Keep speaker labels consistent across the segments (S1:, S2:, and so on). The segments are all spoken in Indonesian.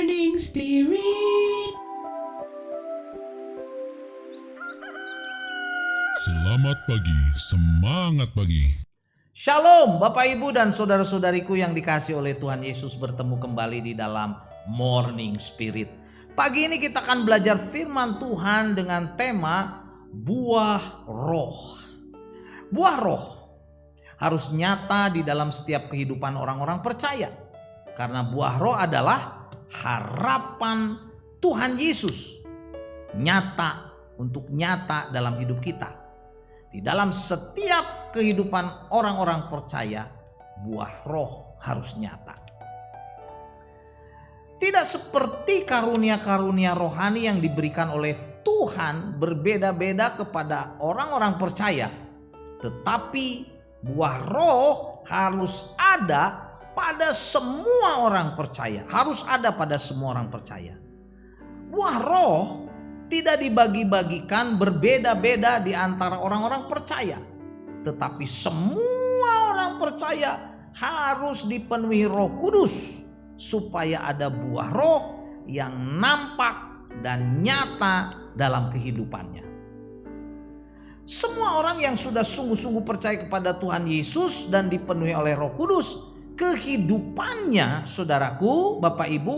S1: Morning Spirit.
S2: Selamat pagi, semangat pagi.
S3: Shalom Bapak Ibu dan saudara-saudariku yang dikasihi oleh Tuhan Yesus, bertemu kembali di dalam Morning Spirit. Pagi ini kita akan belajar firman Tuhan dengan tema buah roh. Buah roh harus nyata di dalam setiap kehidupan orang-orang percaya. Karena buah roh adalah harapan Tuhan Yesus nyata dalam hidup kita. Di dalam setiap kehidupan orang-orang percaya, buah roh harus nyata. Tidak seperti karunia-karunia rohani yang diberikan oleh Tuhan berbeda-beda kepada orang-orang percaya. Tetapi buah roh harus ada pada semua orang percaya. Harus ada pada semua orang percaya. Buah roh tidak dibagi-bagikan berbeda-beda di antara orang-orang percaya. Tetapi semua orang percaya harus dipenuhi Roh Kudus supaya ada buah roh yang nampak dan nyata dalam kehidupannya. Semua orang yang sudah sungguh-sungguh percaya kepada Tuhan Yesus dan dipenuhi oleh Roh Kudus, kehidupannya, saudaraku, Bapak Ibu,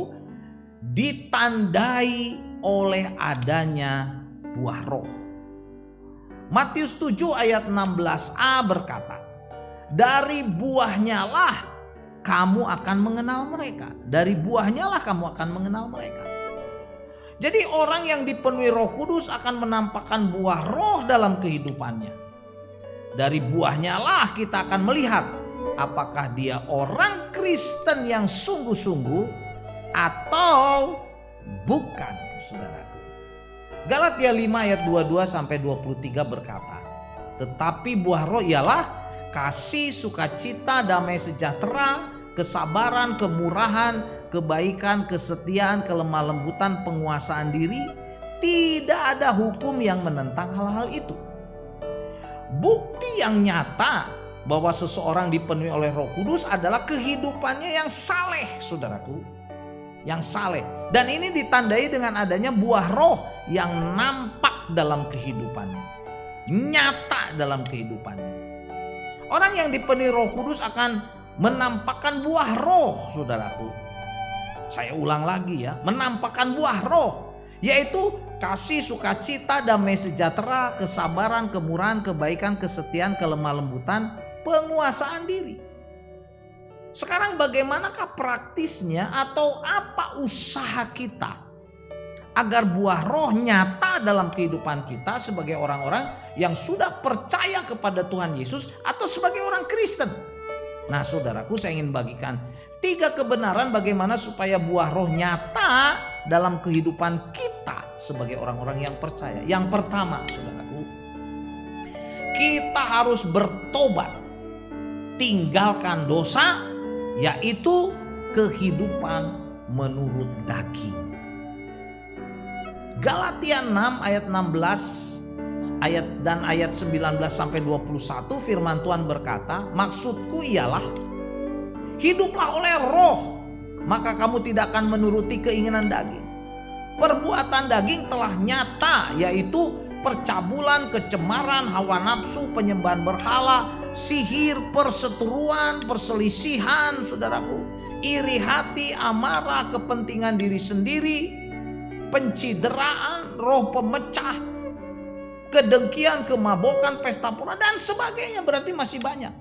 S3: ditandai oleh adanya buah roh. Matius 7 ayat 16a berkata, dari buahnya lah kamu akan mengenal mereka. Dari buahnya lah kamu akan mengenal mereka. Jadi orang yang dipenuhi Roh Kudus akan menampakkan buah roh dalam kehidupannya. Dari buahnya lah kita akan melihat apakah dia orang Kristen yang sungguh-sungguh atau bukan, saudaraku. Galatia 5 ayat 22 sampai 23 berkata, tetapi buah roh ialah kasih, sukacita, damai sejahtera, kesabaran, kemurahan, kebaikan, kesetiaan, kelemah lembutan, penguasaan diri. Tidak ada hukum yang menentang hal-hal itu. Bukti yang nyata bahwa seseorang dipenuhi oleh Roh Kudus adalah kehidupannya yang saleh, saudaraku. Yang saleh. Dan ini ditandai dengan adanya buah roh yang nampak dalam kehidupannya. Nyata dalam kehidupannya. Orang yang dipenuhi Roh Kudus akan menampakkan buah roh, saudaraku. Saya ulang lagi ya, menampakkan buah roh, yaitu kasih, sukacita, damai sejahtera, kesabaran, kemurahan, kebaikan, kesetiaan, kelemah lembutan, penguasaan diri. Sekarang bagaimanakah praktisnya atau apa usaha kita agar buah roh nyata dalam kehidupan kita sebagai orang-orang yang sudah percaya kepada Tuhan Yesus atau sebagai orang Kristen? Nah, saudaraku, saya ingin bagikan 3 kebenaran bagaimana supaya buah roh nyata dalam kehidupan kita sebagai orang-orang yang percaya. Yang pertama, saudaraku, kita harus bertobat, tinggalkan dosa, yaitu kehidupan menurut daging. Galatia 6 ayat 16 ayat 19 sampai 21 firman Tuhan berkata, maksudku ialah hiduplah oleh roh, maka kamu tidak akan menuruti keinginan daging. Perbuatan daging telah nyata, yaitu percabulan, kecemaran, hawa nafsu, penyembahan berhala, sihir, perseteruan, perselisihan, saudaraku, iri hati, amarah, kepentingan diri sendiri, pencideraan, roh pemecah, kedengkian, kemabukan, pesta pora, dan sebagainya. Berarti masih banyak.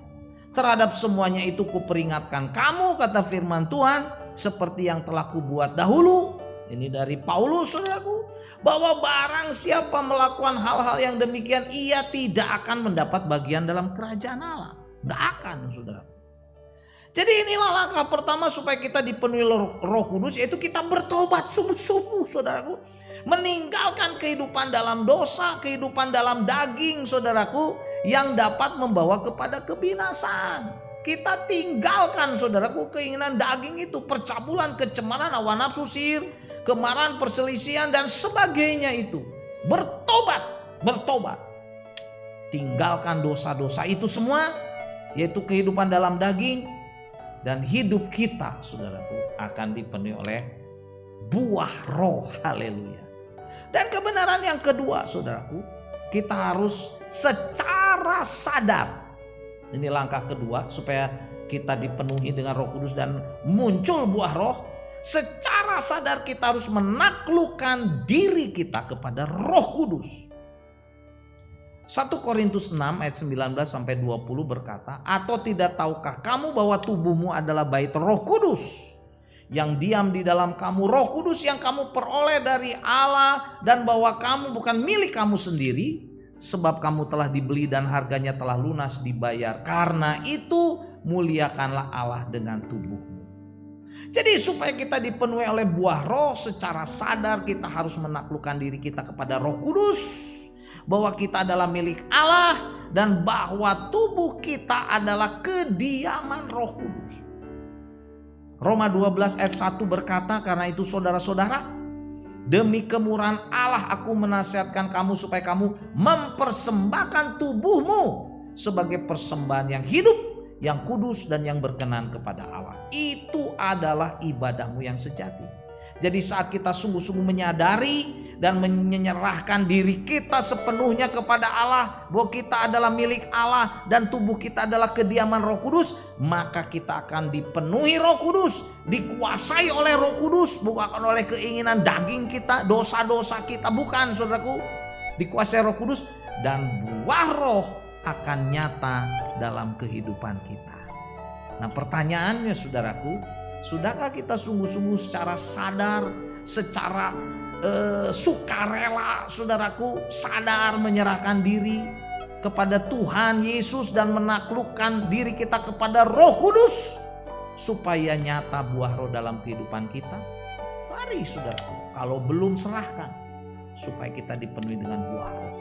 S3: Terhadap semuanya itu kuperingatkan kamu, kata firman Tuhan, seperti yang telah kubuat dahulu. Ini dari Paulus, saudaraku, bahwa barang siapa melakukan hal-hal yang demikian, ia tidak akan mendapat bagian dalam kerajaan Allah. Gak akan, saudara. Jadi inilah langkah pertama supaya kita dipenuhi Roh Kudus, yaitu kita bertobat sungguh-sungguh, saudaraku. Meninggalkan kehidupan dalam dosa, kehidupan dalam daging, saudaraku, yang dapat membawa kepada kebinasaan. Kita tinggalkan, saudaraku, keinginan daging itu, percabulan, kecemaran, hawa nafsu, sihir, kemarahan, perselisihan, dan sebagainya itu. Bertobat. Tinggalkan dosa-dosa itu semua, yaitu kehidupan dalam daging, dan hidup kita, saudaraku, akan dipenuhi oleh buah roh. Haleluya. Dan kebenaran yang kedua, saudaraku, kita harus secara sadar. Ini langkah kedua supaya kita dipenuhi dengan Roh Kudus dan muncul buah roh. Secara sadar kita harus menaklukkan diri kita kepada Roh Kudus. 1 Korintus 6 ayat 19 sampai 20 berkata, "Atau tidak tahukah kamu bahwa tubuhmu adalah bait Roh Kudus yang diam di dalam kamu, Roh Kudus yang kamu peroleh dari Allah, dan bahwa kamu bukan milik kamu sendiri, sebab kamu telah dibeli dan harganya telah lunas dibayar. Karena itu muliakanlah Allah dengan tubuhmu." Jadi supaya kita dipenuhi oleh buah roh, secara sadar kita harus menaklukkan diri kita kepada Roh Kudus, bahwa kita adalah milik Allah dan bahwa tubuh kita adalah kediaman Roh Kudus. Roma 12 ayat 1 berkata, "Karena itu saudara-saudara, demi kemurahan Allah aku menasihatkan kamu supaya kamu mempersembahkan tubuhmu sebagai persembahan yang hidup, yang kudus dan yang berkenan kepada Allah. Itu adalah ibadahmu yang sejati." Jadi saat kita sungguh-sungguh menyadari dan menyerahkan diri kita sepenuhnya kepada Allah, bahwa kita adalah milik Allah dan tubuh kita adalah kediaman Roh Kudus, maka kita akan dipenuhi Roh Kudus, dikuasai oleh Roh Kudus, bukan oleh keinginan daging kita, dosa-dosa kita, bukan, saudaraku. Dikuasai Roh Kudus dan buah roh akan nyata dalam kehidupan kita. Nah, pertanyaannya, saudaraku, sudahkah kita sungguh-sungguh secara sadar, secara sukarela, saudaraku, sadar menyerahkan diri kepada Tuhan Yesus dan menaklukkan diri kita kepada Roh Kudus supaya nyata buah roh dalam kehidupan kita? Mari, saudaraku, kalau belum, serahkan supaya kita dipenuhi dengan buah roh.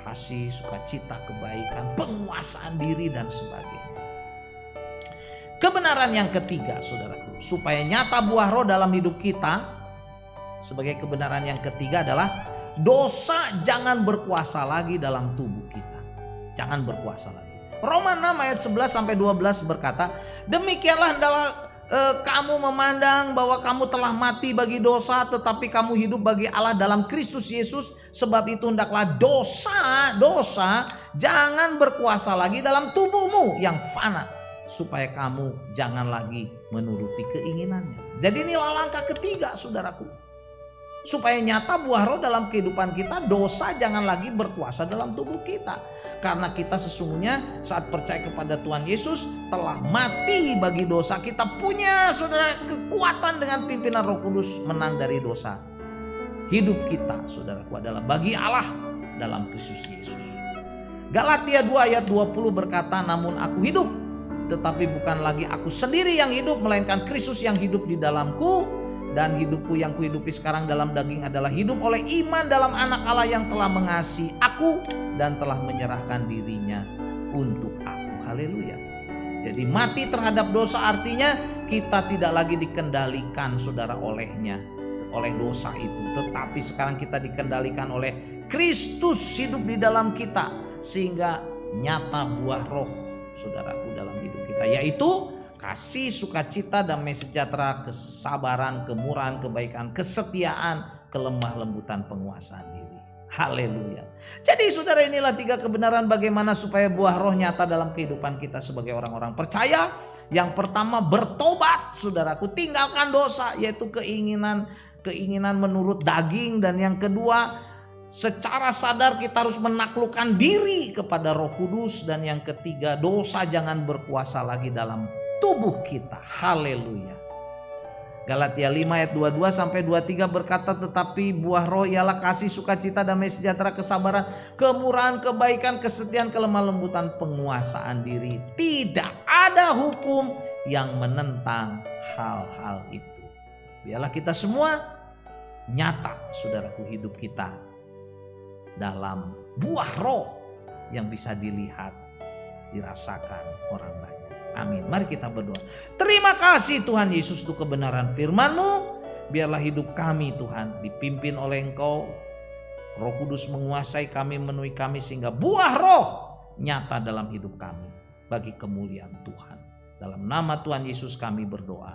S3: Kasih, sukacita, kebaikan, penguasaan diri dan sebagainya. Kebenaran yang ketiga, saudaraku, supaya nyata buah roh dalam hidup kita, sebagai kebenaran yang ketiga adalah dosa jangan berkuasa lagi dalam tubuh kita. Jangan berkuasa lagi. Roma 6 ayat 11 sampai 12 berkata, "Demikianlah hendaklah kamu memandang bahwa kamu telah mati bagi dosa, tetapi kamu hidup bagi Allah dalam Kristus Yesus. Sebab itu hendaklah dosa jangan berkuasa lagi dalam tubuhmu yang fana, supaya kamu jangan lagi menuruti keinginannya." Jadi inilah langkah ketiga, saudaraku. Supaya nyata buah roh dalam kehidupan kita, dosa jangan lagi berkuasa dalam tubuh kita. Karena kita sesungguhnya saat percaya kepada Tuhan Yesus telah mati bagi dosa. Kita punya, saudara, kekuatan dengan pimpinan Roh Kudus menang dari dosa. Hidup kita, saudaraku, adalah bagi Allah dalam Kristus Yesus. Galatia 2 ayat 20 berkata, "Namun aku hidup, tetapi bukan lagi aku sendiri yang hidup, melainkan Kristus yang hidup di dalamku. Dan hidupku yang kuhidupi sekarang dalam daging adalah hidup oleh iman dalam Anak Allah yang telah mengasihi aku dan telah menyerahkan dirinya untuk aku." Haleluya. Jadi mati terhadap dosa artinya kita tidak lagi dikendalikan, saudara, oleh dosa itu. Tetapi sekarang kita dikendalikan oleh Kristus hidup di dalam kita. Sehingga nyata buah roh, saudaraku, dalam hidup kita, yaitu kasih, sukacita, damai sejahtera, kesabaran, kemurahan, kebaikan, kesetiaan, kelemah lembutan, penguasaan diri. Haleluya. Jadi saudara, inilah 3 kebenaran bagaimana supaya buah roh nyata dalam kehidupan kita sebagai orang-orang percaya. Yang pertama, bertobat, saudaraku, tinggalkan dosa, yaitu keinginan menurut daging. Dan yang kedua, secara sadar kita harus menaklukkan diri kepada Roh Kudus. Dan yang ketiga, dosa jangan berkuasa lagi dalam tubuh kita. Haleluya. Galatia 5 ayat 22 sampai 23 berkata, "Tetapi buah roh ialah kasih, sukacita, damai sejahtera, kesabaran, kemurahan, kebaikan, kesetiaan, kelemah lembutan, penguasaan diri. Tidak ada hukum yang menentang hal-hal itu." Biarlah kita semua nyata, saudaraku, hidup kita dalam buah roh yang bisa dilihat, dirasakan orang banyak. Amin. Mari kita berdoa. Terima kasih Tuhan Yesus untuk kebenaran firman-Mu. Biarlah hidup kami, Tuhan, dipimpin oleh Engkau. Roh Kudus menguasai kami, memenuhi kami, sehingga buah roh nyata dalam hidup kami bagi kemuliaan Tuhan. Dalam nama Tuhan Yesus kami berdoa.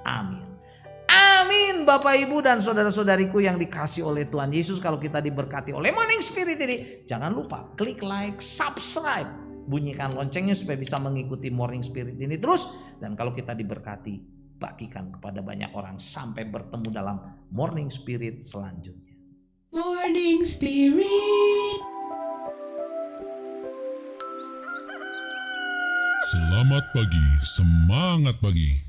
S3: Amin. Amin. Bapak Ibu dan saudara-saudariku yang dikasih oleh Tuhan Yesus, kalau kita diberkati oleh Morning Spirit ini, jangan lupa klik like, subscribe, bunyikan loncengnya supaya bisa mengikuti Morning Spirit ini terus. Dan kalau kita diberkati, bagikan kepada banyak orang sampai bertemu dalam Morning Spirit selanjutnya.
S1: Morning Spirit.
S2: Selamat pagi, semangat pagi.